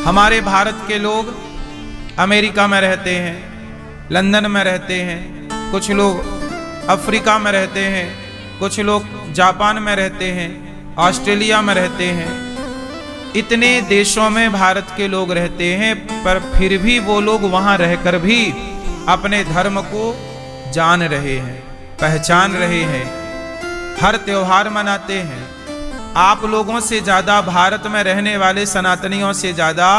हमारे भारत के लोग अमेरिका में रहते हैं, लंदन में रहते हैं, कुछ लोग अफ्रीका में रहते हैं, कुछ लोग जापान में रहते हैं, ऑस्ट्रेलिया में रहते हैं। इतने देशों में भारत के लोग रहते हैं, पर फिर भी वो लोग वहां रहकर भी अपने धर्म को जान रहे हैं, पहचान रहे हैं, हर त्योहार मनाते हैं। आप लोगों से ज्यादा भारत में रहने वाले सनातनियों से ज्यादा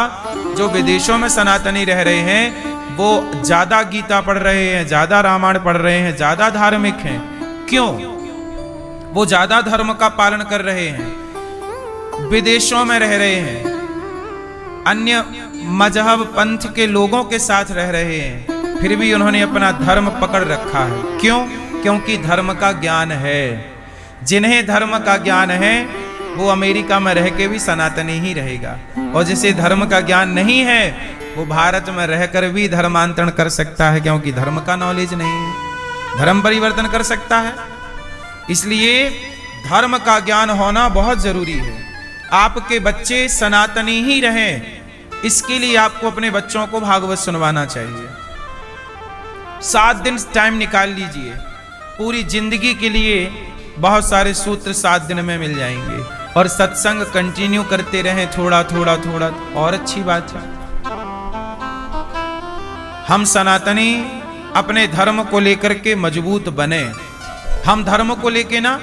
जो विदेशों में सनातनी रह रहे हैं वो ज्यादा गीता पढ़ रहे हैं, ज्यादा रामायण पढ़ रहे हैं, ज्यादा धार्मिक हैं। क्यों? वो ज्यादा धर्म का पालन कर रहे हैं, विदेशों में रह रहे हैं, अन्य मजहब पंथ के लोगों के साथ रह रहे हैं, फिर भी उन्होंने अपना धर्म पकड़ रखा है। क्यों? क्योंकि धर्म का ज्ञान है। जिन्हें धर्म का ज्ञान है वो अमेरिका में रह के भी सनातनी ही रहेगा, और जिसे धर्म का ज्ञान नहीं है वो भारत में रहकर भी धर्मांतरण कर सकता है, क्योंकि धर्म का नॉलेज नहीं है। धर्म परिवर्तन कर सकता है। इसलिए धर्म का ज्ञान होना बहुत जरूरी है। आपके बच्चे सनातनी ही रहें, इसके लिए आपको अपने बच्चों को भागवत सुनवाना चाहिए। 7 दिन टाइम निकाल लीजिए, पूरी जिंदगी के लिए बहुत सारे सूत्र 7 दिन में मिल जाएंगे, और सत्संग कंटिन्यू करते रहें, थोड़ा थोड़ा थोड़ा, और अच्छी बात है। हम सनातनी अपने धर्म को लेकर के मजबूत बने। हम धर्म को लेके ना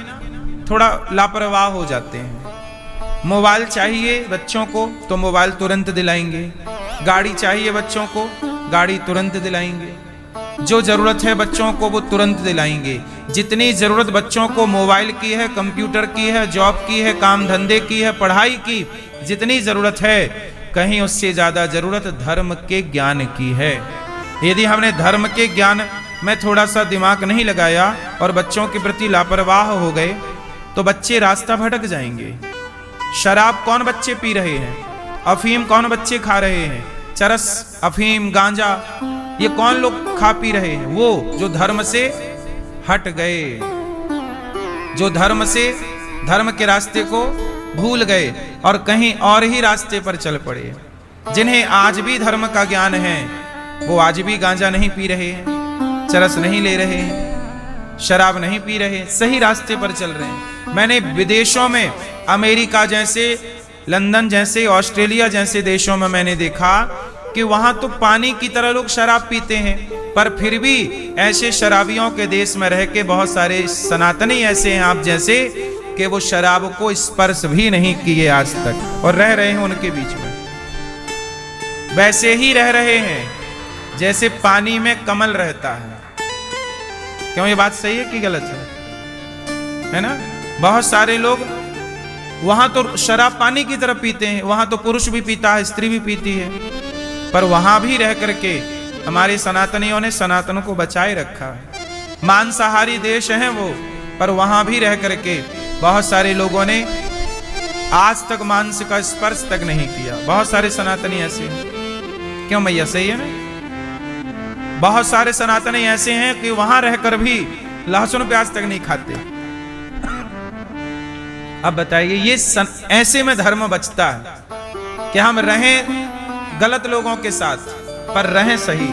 थोड़ा लापरवाह हो जाते हैं। मोबाइल चाहिए बच्चों को तो मोबाइल तुरंत दिलाएंगे, गाड़ी चाहिए बच्चों को, गाड़ी तुरंत दिलाएंगे, जो जरूरत है बच्चों को वो तुरंत दिलाएंगे। जितनी जरूरत बच्चों को मोबाइल की है, कंप्यूटर की है, जॉब की है, काम धंधे की है, पढ़ाई की जितनी जरूरत है, कहीं उससे ज्यादा जरूरत धर्म के ज्ञान की है। यदि हमने धर्म के ज्ञान में थोड़ा सा दिमाग नहीं लगाया और बच्चों के प्रति लापरवाह हो गए तो बच्चे रास्ता भटक जाएंगे। शराब कौन बच्चे पी रहे हैं? अफीम कौन बच्चे खा रहे हैं? चरस, अफीम, गांजा, ये कौन लोग खा पी रहे हैं? वो जो धर्म से हट गए, जो धर्म के रास्ते को भूल गए और कहीं और ही रास्ते पर चल पड़े। जिन्हें आज भी धर्म का ज्ञान है वो आज भी गांजा नहीं पी रहे हैं, चरस नहीं ले रहे हैं, शराब नहीं पी रहे, सही रास्ते पर चल रहे हैं। मैंने विदेशों में, अमेरिका जैसे, लंदन जैसे, ऑस्ट्रेलिया जैसे देशों में मैंने देखा कि वहां तो पानी की तरह लोग शराब पीते हैं, पर फिर भी ऐसे शराबियों के देश में रह के बहुत सारे सनातनी ऐसे हैं आप जैसे कि वो शराब को स्पर्श भी नहीं किए आज तक, और रह रहे हैं उनके बीच में। वैसे ही रह रहे हैं जैसे पानी में कमल रहता है। क्यों? ये बात सही है कि गलत है ना? बहुत सारे लोग वहां तो शराब पानी की तरह पीते हैं, वहां तो पुरुष भी पीता है, स्त्री भी पीती है, पर वहां भी रह करके हमारे सनातनियों ने सनातन को बचाए रखा है। मांसाहारी देश है वो, पर वहां भी रह करके बहुत सारे लोगों ने आज तक मांस का स्पर्श तक नहीं किया। बहुत सारे सनातनी ऐसे हैं। क्यों भैया? सही है ना? बहुत सारे सनातनी ऐसे हैं कि वहां रहकर भी लहसुन प्याज तक नहीं खाते। अब बताइए, ये ऐसे में धर्म बचता है कि हम रहें गलत लोगों के साथ पर रहें सही।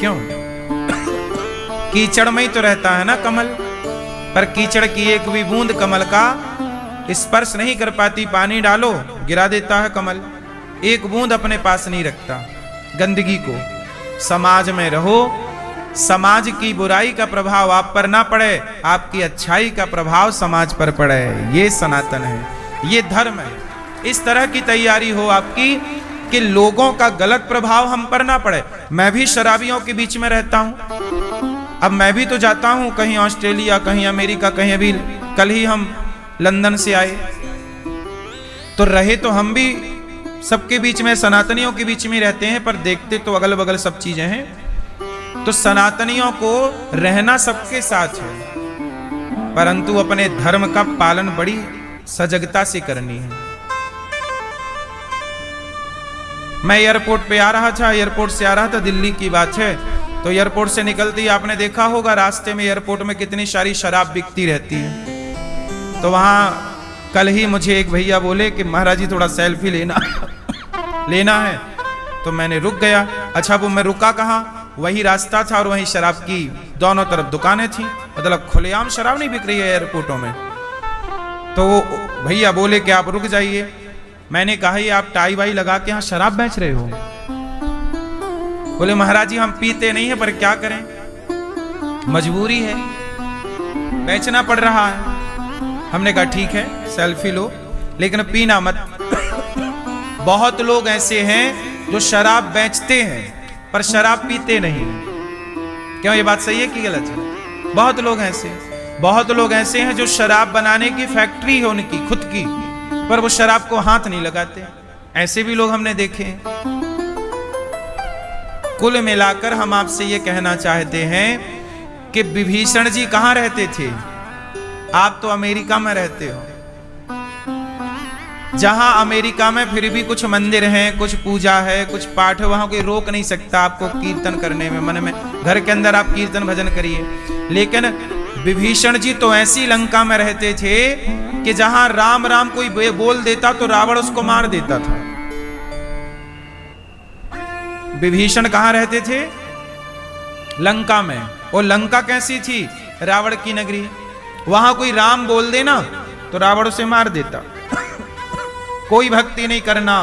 क्यों? कीचड़ में ही तो रहता है ना कमल, पर कीचड़ की एक भी बूंद कमल का स्पर्श नहीं कर पाती। पानी डालो गिरा देता है कमल, एक बूंद अपने पास नहीं रखता गंदगी को। समाज में रहो, समाज की बुराई का प्रभाव आप पर ना पड़े, आपकी अच्छाई का प्रभाव समाज पर पड़े। ये सनातन है, ये धर्म है। इस तरह की तैयारी हो आपकी कि लोगों का गलत प्रभाव हम पर ना पड़े। मैं भी शराबियों के बीच में रहता हूं, अब मैं भी तो जाता हूं कहीं ऑस्ट्रेलिया, कहीं अमेरिका, कहीं अभी कल ही हम लंदन से आए, तो रहे तो हम भी सबके बीच में, सनातनियों के बीच में रहते हैं, पर देखते तो अगल बगल सब चीजें हैं। तो सनातनियों को रहना सबके साथ है, परंतु अपने धर्म का पालन बड़ी सजगता से करनी है। मैं एयरपोर्ट पे आ रहा था, एयरपोर्ट से आ रहा था, दिल्ली की बात है, तो एयरपोर्ट से निकलते ही आपने देखा होगा रास्ते में एयरपोर्ट में कितनी सारी शराब बिकती रहती है। तो वहां कल ही मुझे एक भैया बोले कि महाराज जी थोड़ा सेल्फी लेना है, तो मैंने रुक गया। अच्छा वो मैं रुका कहाँ, वही रास्ता था और वही शराब की दोनों तरफ दुकानें थी, मतलब खुलेआम शराब नहीं बिक रही है एयरपोर्टों में। तो भैया बोले कि आप रुक जाइए। मैंने कहा ये आप टाई वाई लगा के यहाँ शराब बेच रहे हो? बोले महाराज जी हम पीते नहीं है पर क्या करें, मजबूरी है, बेचना पड़ रहा है। हमने कहा ठीक है सेल्फी लो लेकिन पीना मत। बहुत लोग ऐसे हैं जो शराब बेचते हैं पर शराब पीते नहीं। क्यों, ये बात सही है कि गलत है? बहुत लोग ऐसे हैं जो शराब बनाने की फैक्ट्री है उनकी खुद की, पर वो शराब को हाथ नहीं लगाते। ऐसे भी लोग हमने देखे हैं। कुल मिलाकर हम आपसे ये कहना चाहते हैं कि विभीषण जी कहां रहते थे? आप तो अमेरिका में रहते हो, जहां अमेरिका में फिर भी कुछ मंदिर हैं, कुछ पूजा है, कुछ पाठ है, वहां कोई रोक नहीं सकता आपको कीर्तन करने में। मन में घर के अंदर आप कीर्तन भजन करिए। लेकिन विभीषण जी तो ऐसी लंका में रहते थे कि जहां राम राम कोई बोल देता तो रावण उसको मार देता था। विभीषण कहां रहते थे? लंका में। और लंका कैसी थी? रावण की नगरी। वहां कोई राम बोल देना तो रावण उसे मार देता। कोई भक्ति नहीं करना,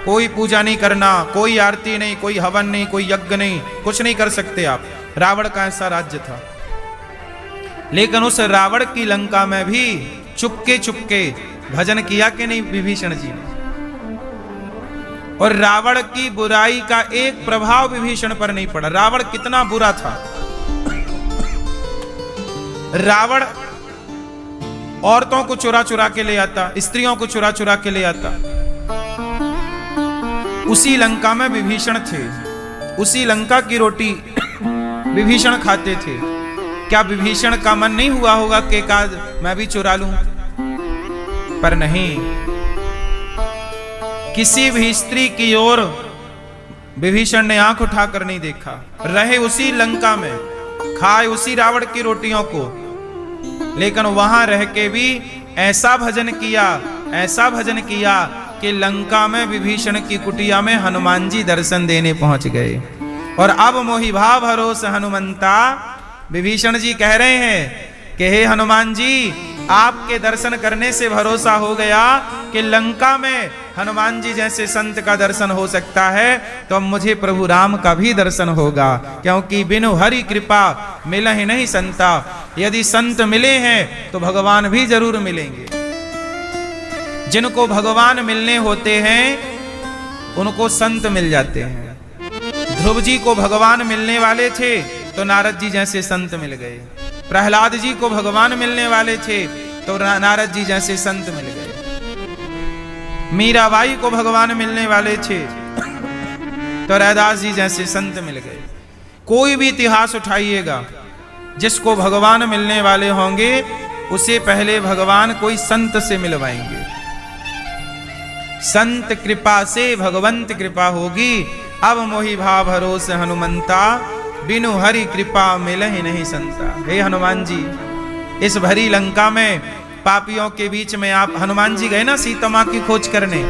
कोई पूजा नहीं करना, कोई आरती नहीं, कोई हवन नहीं, कोई यज्ञ नहीं, कुछ नहीं कर सकते आप। रावण का ऐसा राज्य था। लेकिन उस रावण की लंका में भी चुपके चुपके भजन किया कि नहीं विभीषण जी ने? और रावण की बुराई का एक प्रभाव विभीषण पर नहीं पड़ा। रावण कितना बुरा था। रावण औरतों को चुरा चुरा के ले आता, स्त्रियों को चुरा चुरा के ले आता। उसी लंका में विभीषण थे, उसी लंका की रोटी विभीषण खाते थे। क्या विभीषण का मन नहीं हुआ होगा कि एकाध मैं भी चुरा लूं? पर नहीं, किसी भी स्त्री की ओर विभीषण ने आंख उठाकर नहीं देखा। रहे उसी लंका में, खाए उसी रावण की रोटियों को, लेकिन वहां रह के भी ऐसा भजन किया कि लंका में विभीषण की कुटिया में हनुमान जी दर्शन देने पहुंच गए। और अब मोहि भाव भरोस हनुमंता, विभीषण जी कह रहे हैं कि हे हनुमान जी, आपके दर्शन करने से भरोसा हो गया कि लंका में हनुमान जी जैसे संत का दर्शन हो सकता है, तो अब मुझे प्रभु राम का भी दर्शन होगा। क्योंकि बिनु हरि कृपा मिलहि नहीं संता। यदि संत मिले हैं तो भगवान भी जरूर मिलेंगे। जिनको भगवान मिलने होते हैं उनको संत मिल जाते हैं। ध्रुव जी को भगवान मिलने वाले थे तो नारद जी जैसे संत मिल गए। प्रहलाद जी को भगवान मिलने वाले थे तो नारद जी जैसे संत मिल गए। मीराबाई को भगवान मिलने वाले थे तो रैदास जी जैसे संत मिल गए। कोई भी इतिहास उठाइएगा, जिसको भगवान मिलने वाले होंगे उसे पहले भगवान कोई संत से मिलवाएंगे। संत कृपा से भगवंत कृपा होगी। अब मोहि भाव भरोस हनुमंता, बिनु हरि कृपा मिलहि नहीं संता। हे हनुमान जी, इस भरी लंका में पापियों के बीच में आप, हनुमान जी गए ना सीता माँ की खोज करने,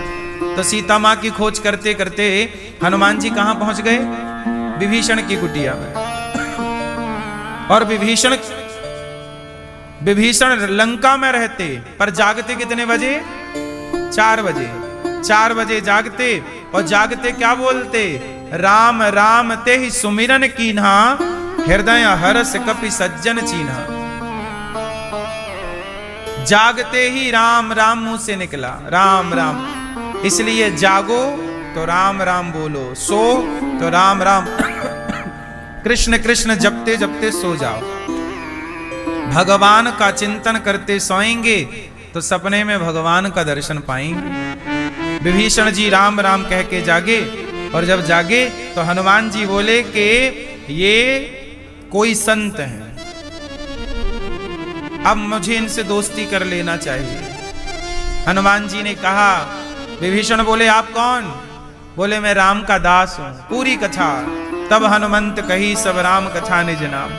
तो सीता माँ की खोज करते करते हनुमान जी कहां पहुंच गए? विभीषण की कुटिया में। और विभीषण लंका में रहते, पर जागते कितने बजे? 4 बजे। 4 बजे जागते और जागते क्या बोलते? राम राम ते ही सुमिरन कीन्हा, हृदय हरस कपि सज्जन चीन्हा। जागते ही राम राम मुंह से निकला, राम राम। इसलिए जागो तो राम राम बोलो, सो तो राम राम कृष्ण कृष्ण जपते जपते सो जाओ। भगवान का चिंतन करते सोएंगे तो सपने में भगवान का दर्शन पाएंगे। विभीषण जी राम राम कह के जागे, और जब जागे तो हनुमान जी बोले कि ये कोई संत हैं, अब मुझे इनसे दोस्ती कर लेना चाहिए। हनुमान जी ने कहा, विभीषण बोले आप कौन? बोले मैं राम का दास हूं। पूरी कथा। तब हनुमंत कही सब राम कथा निज नाम।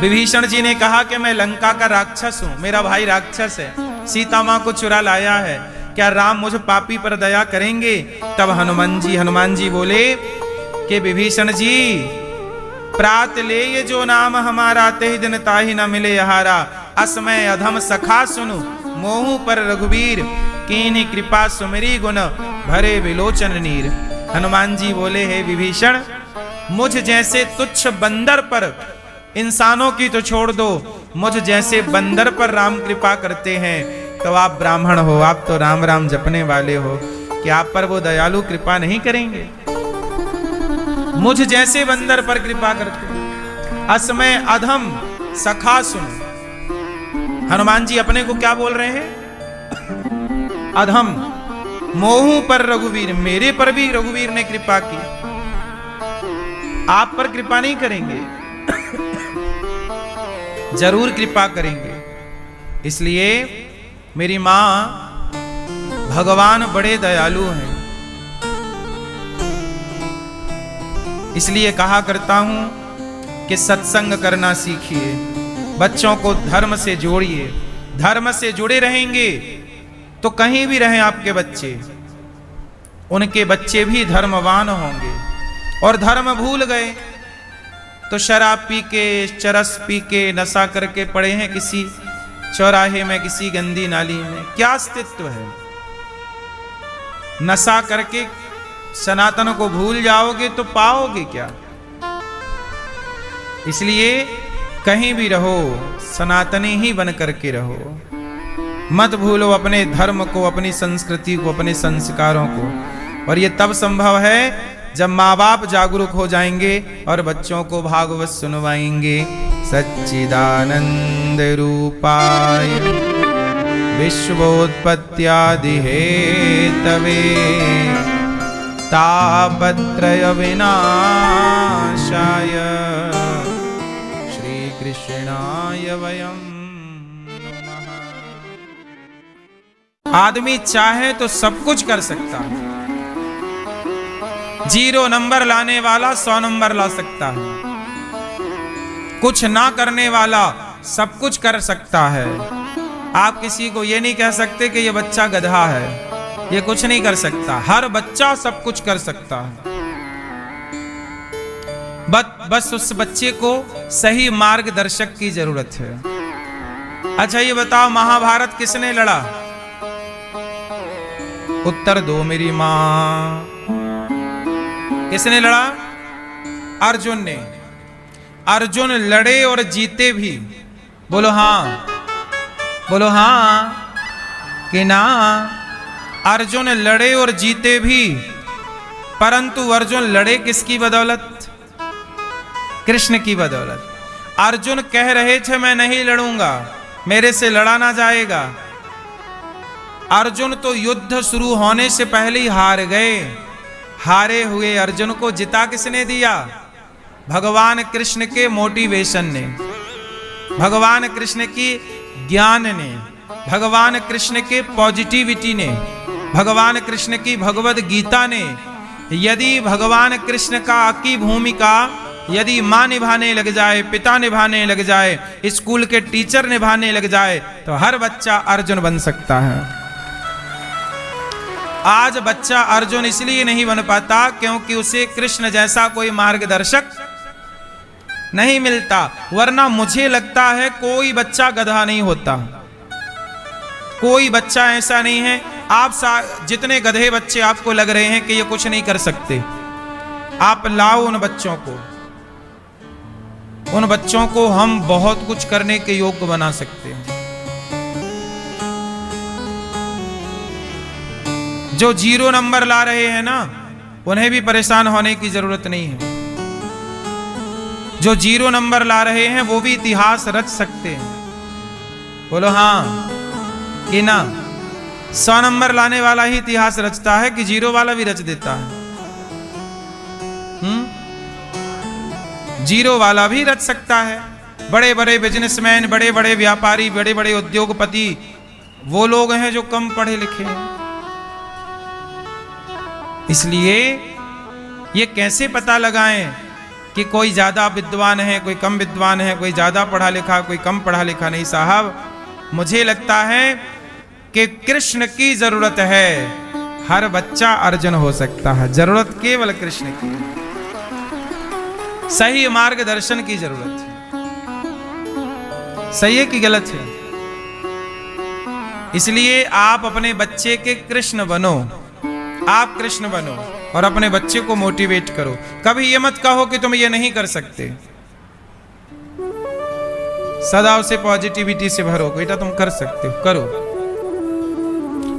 विभीषण जी ने कहा कि मैं लंका का राक्षस हूं, मेरा भाई राक्षस है, सीता माँ को चुरा लाया है, क्या राम मुझ पापी पर दया करेंगे? तब हनुमान जी बोले कि विभीषण जी, प्रात ले ये जो नाम हमारा, ते दिन ताहि न मिले हारा। असमय अधम सखा सुनु, मोहू पर रघुवीर, कीन्ही कृपा सुमिरी गुण, भरे विलोचन नीर। हनुमान जी बोले, हे विभीषण, मुझ जैसे तुच्छ बंदर पर, इंसानों की तो छोड़ दो, मुझ जैसे बंदर पर राम कृपा करते हैं, तो आप ब्राह्मण हो, आप तो राम राम जपने वाले हो, कि आप पर वो दयालु कृपा नहीं करेंगे? मुझ जैसे बंदर पर कृपा करते। असमय अधम सखा सुन। हनुमान जी अपने को क्या बोल रहे हैं? अधम। मोहू पर रघुवीर, मेरे पर भी रघुवीर ने कृपा की, आप पर कृपा नहीं करेंगे? जरूर कृपा करेंगे। इसलिए मेरी मां, भगवान बड़े दयालु हैं। इसलिए कहा करता हूं कि सत्संग करना सीखिए, बच्चों को धर्म से जोड़िए। धर्म से जुड़े रहेंगे तो कहीं भी रहें आपके बच्चे, उनके बच्चे भी धर्मवान होंगे। और धर्म भूल गए तो शराब पी के, चरस पी के, नशा करके पड़े हैं किसी चौराहे में, किसी गंदी नाली में, क्या अस्तित्व है? नशा करके सनातन को भूल जाओगे तो पाओगे क्या? इसलिए कहीं भी रहो, सनातनी ही बन करके रहो। मत भूलो अपने धर्म को, अपनी संस्कृति को, अपने संस्कारों को। और ये तब संभव है जब माँ बाप जागरूक हो जाएंगे और बच्चों को भागवत सुनवाएंगे। सच्चिदानंद रूपाय विश्वोत्पत्त्यादि हेतवे तापत्रय विनाशाय श्री कृष्णाय वयं नमः। आदमी चाहे तो सब कुछ कर सकता है। 0 नंबर लाने वाला 100 नंबर ला सकता है। कुछ ना करने वाला सब कुछ कर सकता है। आप किसी को ये नहीं कह सकते कि ये बच्चा गधा है, ये कुछ नहीं कर सकता। हर बच्चा सब कुछ कर सकता है। बस उस बच्चे को सही मार्गदर्शक की जरूरत है। अच्छा ये बताओ, महाभारत किसने लड़ा? उत्तर दो मेरी मां। किसने लड़ा? अर्जुन ने। अर्जुन लड़े और जीते भी। बोलो हाँ, बोलो हाँ कि ना? अर्जुन लड़े और जीते भी, परंतु अर्जुन लड़े किसकी बदौलत? कृष्ण की बदौलत। अर्जुन कह रहे थे मैं नहीं लड़ूंगा, मेरे से लड़ा ना जाएगा। अर्जुन तो युद्ध शुरू होने से पहले ही हार गए। हारे हुए अर्जुन को जिता किसने दिया? भगवान कृष्ण के मोटिवेशन ने, भगवान कृष्ण की ज्ञान ने, भगवान कृष्ण के पॉजिटिविटी ने, भगवान कृष्ण की भगवद गीता ने। यदि भगवान कृष्ण का की भूमिका यदि माँ निभाने लग जाए, पिता निभाने लग जाए, स्कूल के टीचर निभाने लग जाए, तो हर बच्चा अर्जुन बन सकता है। आज बच्चा अर्जुन इसलिए नहीं बन पाता क्योंकि उसे कृष्ण जैसा कोई मार्गदर्शक नहीं मिलता। वरना मुझे लगता है कोई बच्चा गधा नहीं होता, कोई बच्चा ऐसा नहीं है। आप जितने गधे बच्चे आपको लग रहे हैं कि ये कुछ नहीं कर सकते, आप लाओ उन बच्चों को, उन बच्चों को हम बहुत कुछ करने के योग्य बना सकते हैं। जो 0 नंबर ला रहे हैं ना, उन्हें भी परेशान होने की जरूरत नहीं है। जो 0 नंबर ला रहे हैं वो भी इतिहास रच सकते हैं। बोलो हाँ कि ना? 100 नंबर लाने वाला ही इतिहास रचता है कि 0 वाला भी रच देता है? 0 वाला भी रच सकता है। बड़े बड़े बिजनेसमैन, बड़े बड़े व्यापारी, बड़े बड़े उद्योगपति वो लोग हैं जो कम पढ़े लिखे हैं। इसलिए ये कैसे पता लगाएं कि कोई ज्यादा विद्वान है, कोई कम विद्वान है, कोई ज्यादा पढ़ा लिखा, कोई कम पढ़ा लिखा? नहीं साहब, मुझे लगता है कि कृष्ण की जरूरत है, हर बच्चा अर्जुन हो सकता है। जरूरत केवल कृष्ण की, सही मार्गदर्शन की जरूरत है। सही है कि गलत है? इसलिए आप अपने बच्चे के कृष्ण बनो, आप कृष्ण बनो और अपने बच्चे को मोटिवेट करो। कभी ये मत कहो कि तुम ये नहीं कर सकते, सदा उसे पॉजिटिविटी से भरो, बेटा तुम कर सकते हो, करो।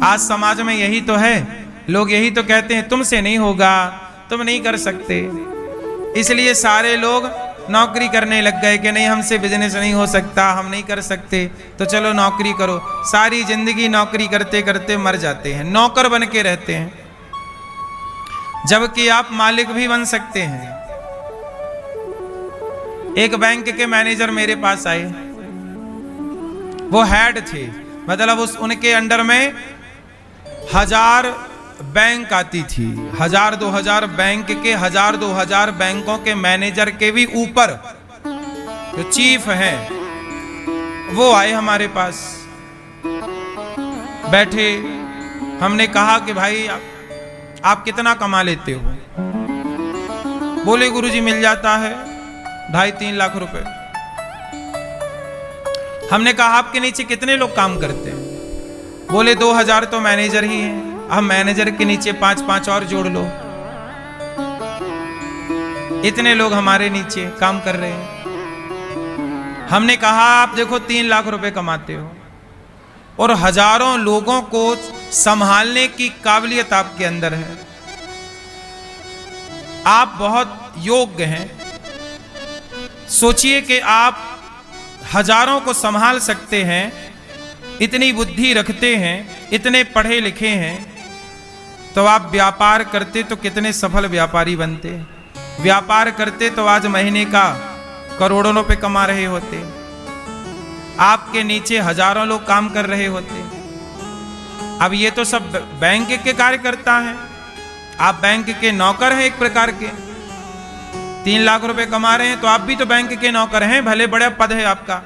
आज समाज में यही तो है, लोग यही तो कहते हैं तुमसे नहीं होगा, तुम नहीं कर सकते। इसलिए सारे लोग नौकरी करने लग गए कि नहीं हमसे बिजनेस नहीं हो सकता, हम नहीं कर सकते, तो चलो नौकरी करो। सारी जिंदगी नौकरी करते करते मर जाते हैं, नौकर बन के रहते हैं, जबकि आप मालिक भी बन सकते हैं। एक बैंक के मैनेजर मेरे पास आए, वो हेड थे, मतलब उनके अंडर में 1000 बैंक आती थी, 1000-2000 बैंक के 1000-2000 बैंकों के मैनेजर के भी ऊपर जो चीफ हैं वो आए हमारे पास बैठे। हमने कहा कि भाई आप कितना कमा लेते हो? बोले गुरुजी मिल जाता है 2.5-3 लाख रुपए। हमने कहा आपके नीचे कितने लोग काम करते हैं? बोले 2000 तो मैनेजर ही हैं, अब मैनेजर के नीचे 5-5 और जोड़ लो, इतने लोग हमारे नीचे काम कर रहे हैं। हमने कहा आप देखो 3 लाख रुपए कमाते हो और हजारों लोगों को संभालने की काबिलियत आपके अंदर है, आप बहुत योग्य हैं। सोचिए कि आप हजारों को संभाल सकते हैं, इतनी बुद्धि रखते हैं, इतने पढ़े लिखे हैं, तो आप व्यापार करते तो कितने सफल व्यापारी बनते। व्यापार करते तो आज महीने का करोड़ों रुपए कमा रहे होते, आपके नीचे हजारों लोग काम कर रहे होते। अब ये तो सब बैंक के कार्यकर्ता हैं, आप बैंक के नौकर हैं एक प्रकार के। 3 लाख रुपए कमा रहे हैं तो आप भी तो बैंक के नौकर हैं, भले बड़ा पद है आपका,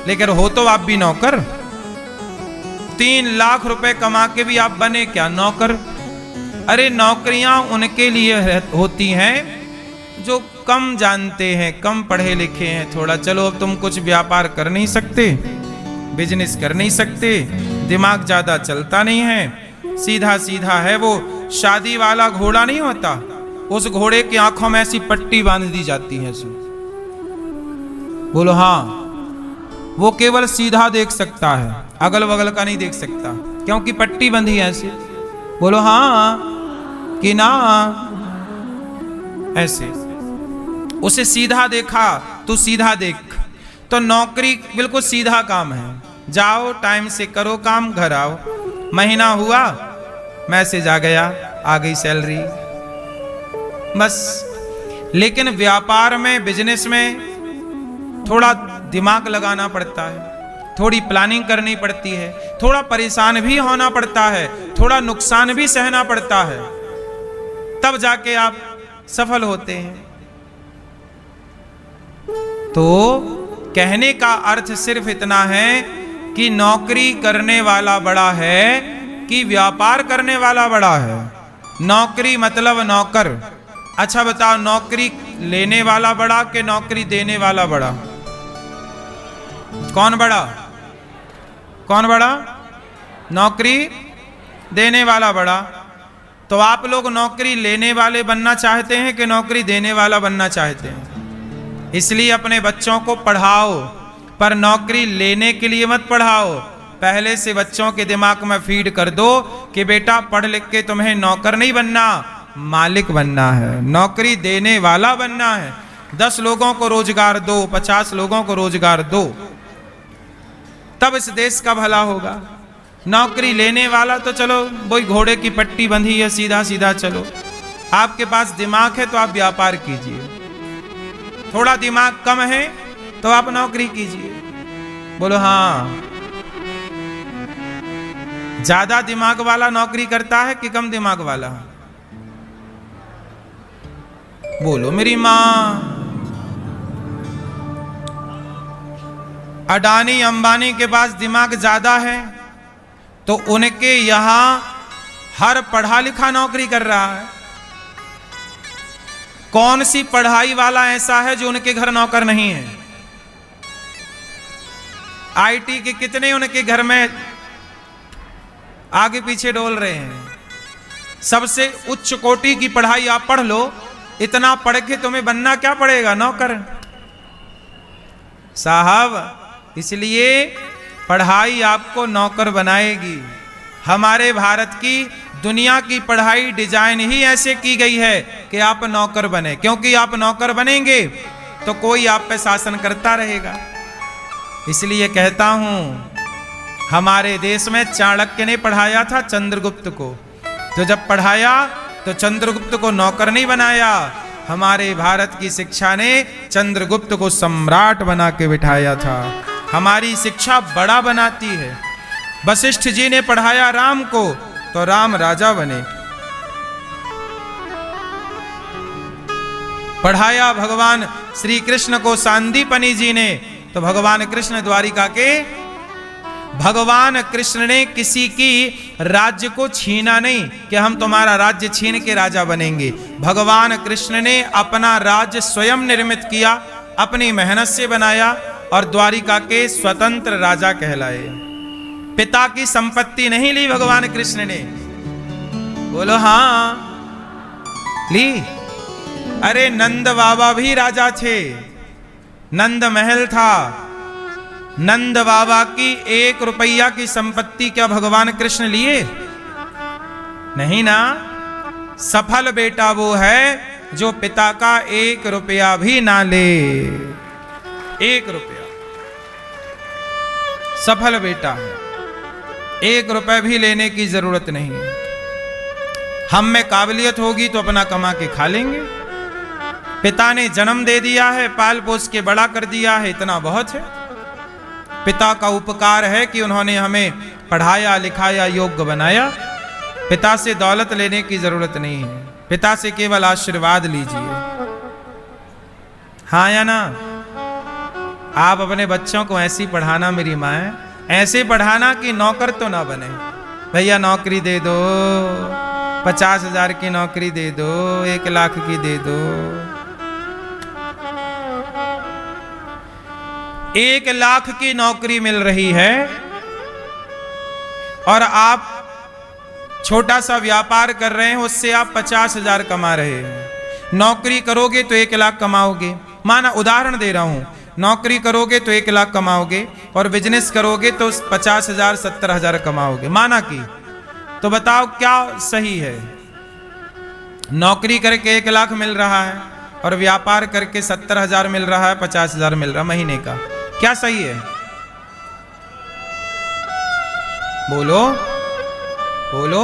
लेकिन हो तो आप भी नौकर। 3 लाख रुपए कमा के भी आप बने क्या? नौकर। अरे नौकरियां उनके लिए होती हैं जो कम जानते हैं, कम पढ़े लिखे हैं थोड़ा। चलो अब तुम कुछ व्यापार कर नहीं सकते, बिजनेस कर नहीं सकते, दिमाग ज्यादा चलता नहीं है, सीधा सीधा है। वो शादी वाला घोड़ा नहीं होता, उस घोड़े की आंखों में ऐसी पट्टी बांध दी जाती है। बोलो हाँ, वो केवल सीधा देख सकता है, अगल बगल का नहीं देख सकता, क्योंकि पट्टी बंधी है ऐसे। बोलो हाँ कि ना? ऐसे उसे सीधा देखा, तू सीधा देख। तो नौकरी बिल्कुल सीधा काम है, जाओ टाइम से करो काम, घर आओ, महीना हुआ मैसेज आ गया, आ गई सैलरी, बस। लेकिन व्यापार में, बिजनेस में थोड़ा दिमाग लगाना पड़ता है, थोड़ी प्लानिंग करनी पड़ती है, थोड़ा परेशान भी होना पड़ता है, थोड़ा नुकसान भी सहना पड़ता है, तब जाके आप सफल होते हैं। तो कहने का अर्थ सिर्फ इतना है कि नौकरी करने वाला बड़ा है कि व्यापार करने वाला बड़ा है। नौकरी मतलब नौकर। अच्छा बताओ, नौकरी लेने वाला बड़ा कि नौकरी देने वाला बड़ा? कौन बड़ा? कौन बड़ा? नौकरी देने वाला बड़ा। तो आप लोग नौकरी लेने वाले बनना चाहते हैं कि नौकरी देने वाला बनना चाहते हैं? इसलिए अपने बच्चों को पढ़ाओ, पर नौकरी लेने के लिए मत पढ़ाओ। पहले से बच्चों के दिमाग में फीड कर दो कि बेटा पढ़ लिख के तुम्हें नौकर नहीं बनना, मालिक बनना है, नौकरी देने वाला बनना है। 10 लोगों को रोजगार दो, 50 लोगों को रोजगार दो, तब इस देश का भला होगा। नौकरी लेने वाला तो चलो वही घोड़े की पट्टी बंधी है, सीधा सीधा चलो। आपके पास दिमाग है तो आप व्यापार कीजिए, थोड़ा दिमाग कम है तो आप नौकरी कीजिए। बोलो हाँ। ज्यादा दिमाग वाला नौकरी करता है कि कम दिमाग वाला? बोलो मेरी मां। अडानी अंबानी के पास दिमाग ज्यादा है तो उनके यहां हर पढ़ा लिखा नौकरी कर रहा है। कौन सी पढ़ाई वाला ऐसा है जो उनके घर नौकर नहीं है? आईटी के कितने उनके घर में आगे पीछे डोल रहे हैं। सबसे उच्च कोटि की पढ़ाई आप पढ़ लो, इतना पढ़ के तुम्हें बनना क्या पड़ेगा? नौकर साहब। इसलिए पढ़ाई आपको नौकर बनाएगी। हमारे भारत की दुनिया की पढ़ाई डिजाइन ही ऐसे की गई है कि आप नौकर बने, क्योंकि आप नौकर बनेंगे तो कोई आप पे शासन करता रहेगा। इसलिए कहता हूं, हमारे देश में चाणक्य ने पढ़ाया था चंद्रगुप्त को, तो जब पढ़ाया तो चंद्रगुप्त को नौकर नहीं बनाया। हमारे भारत की शिक्षा ने चंद्रगुप्त को सम्राट बना के बिठाया था। हमारी शिक्षा बड़ा बनाती है। वशिष्ठ जी ने पढ़ाया राम को तो राम राजा बने। पढ़ाया भगवान श्री कृष्ण को सांदीपनि जी ने तो भगवान कृष्ण द्वारिका के भगवान कृष्ण ने किसी की राज्य को छीना नहीं कि हम तुम्हारा राज्य छीन के राजा बनेंगे। भगवान कृष्ण ने अपना राज्य स्वयं निर्मित किया, अपनी मेहनत से बनाया और द्वारिका के स्वतंत्र राजा कहलाए। पिता की संपत्ति नहीं ली भगवान कृष्ण ने। बोलो हाँ, ली। अरे नंद बाबा भी राजा थे, नंद महल था। नंद बाबा की 1 रुपया की संपत्ति क्या भगवान कृष्ण लिए? नहीं ना। सफल बेटा वो है जो पिता का 1 रुपया भी ना ले। 1 रुपया सफल बेटा है। 1 रुपया भी लेने की जरूरत नहीं है। हम में काबिलियत होगी तो अपना कमा के खा लेंगे। पिता ने जन्म दे दिया है, पाल पोस के बड़ा कर दिया है, इतना बहुत है। पिता का उपकार है कि उन्होंने हमें पढ़ाया लिखाया, योग्य बनाया। पिता से दौलत लेने की जरूरत नहीं है, पिता से केवल आशीर्वाद लीजिए। हाँ या ना? आप अपने बच्चों को ऐसी पढ़ाना, मेरी माँ, ऐसे पढ़ाना कि नौकर तो ना बने। भैया नौकरी दे दो, 50,000 की नौकरी दे दो, 1 लाख की दे दो। 1 लाख की नौकरी मिल रही है और आप छोटा सा व्यापार कर रहे हैं, उससे आप 50,000 कमा रहे हैं। नौकरी करोगे तो 1 लाख कमाओगे। माना उदाहरण दे रहा हूं, नौकरी करोगे तो 1 लाख कमाओगे और बिजनेस करोगे तो 50,000 70,000 कमाओगे। माना कि, तो बताओ क्या सही है? नौकरी करके 1 लाख मिल रहा है और व्यापार करके 70,000 मिल रहा है, 50,000 मिल रहा महीने का, क्या सही है? बोलो बोलो।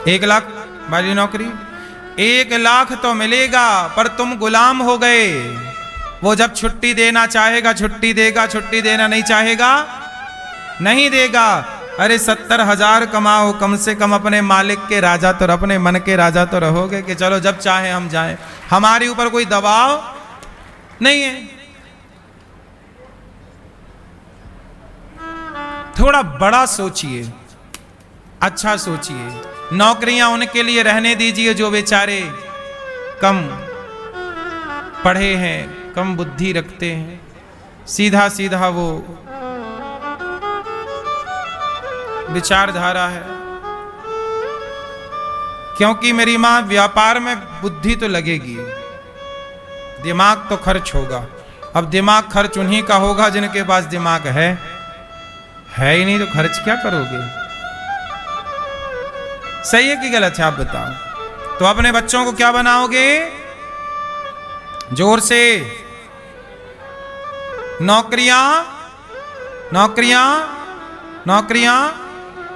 1 लाख वाली नौकरी, 1 लाख तो मिलेगा पर तुम गुलाम हो गए। वो जब छुट्टी देना चाहेगा छुट्टी देगा, छुट्टी देना नहीं चाहेगा नहीं देगा। अरे 70,000 कमाओ, कम से कम अपने मालिक के राजा तो, अपने मन के राजा तो रहोगे कि चलो जब चाहे हम जाएं, हमारे ऊपर कोई दबाव नहीं है। थोड़ा बड़ा सोचिए, अच्छा सोचिए। नौकरियां उनके लिए रहने दीजिए जो बेचारे कम पढ़े हैं, कम बुद्धि रखते हैं, सीधा सीधा वो विचारधारा है। क्योंकि मेरी मां, व्यापार में बुद्धि तो लगेगी, दिमाग तो खर्च होगा। अब दिमाग खर्च उन्हीं का होगा जिनके पास दिमाग है ही नहीं, तो खर्च क्या करोगे? सही है कि गलत है आप बताओ। तो अपने बच्चों को क्या बनाओगे? जोर से, नौकरियां नौकरियां नौकरियां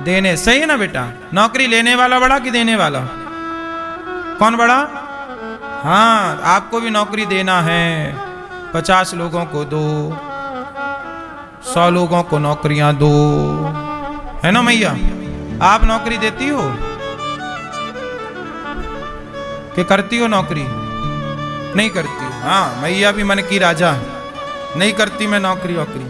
देने। सही है ना बेटा? नौकरी लेने वाला बड़ा कि देने वाला? कौन बड़ा? हाँ, आपको भी नौकरी देना है। 50 लोगों को दो, 100 लोगों को नौकरियां दो, है ना मैया? आप नौकरी देती हो कि करती हो नौकरी? नहीं करती हो। हाँ, मैया भी मन की राजा है, नहीं करती मैं नौकरी वोकरी।